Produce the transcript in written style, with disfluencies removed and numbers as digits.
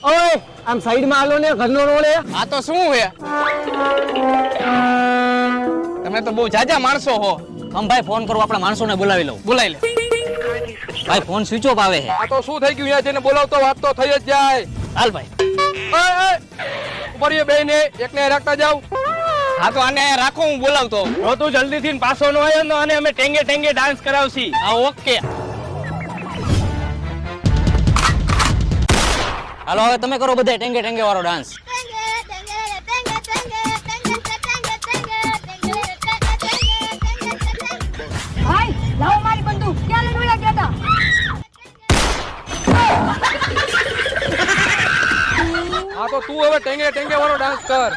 ઓય આમ સાઈડમાં આલો ને ઘરનો રોડે. આ તો શું હે? તમે તો બહુ જાજા માણસો હો. કમ ભાઈ ફોન કરો, આપણા માણસોને બોલાવી લઉં. બોલાવી લે. ભાઈ ફોન સ્વિચ ઓફ આવે છે. આ તો શું થઈ ગયું? અહીંયા જઈને બોલાવતો વાત તો થઈ જ જાય. હાલ ભાઈ. ઉપર એ બેને એકને રાખતા જાવ. હા તો આને રાખો, હું બોલાવતો. જો તું જલ્દી થી પાછો નો આવ્યો તો અને અમે ટેંગે ટેંગે ડાન્સ કરાવશી. હા ઓકે. હાલો હવે તમે કરો બધા ટેંગે ટેંગે વાળો ડાન્સ. ભાઈ લાવો મારી બંદૂક. ક્યાં લડવા ગયા હતા? હા તો તું હવે ટેંગે ટેંગે વાળો ડાન્સ કર.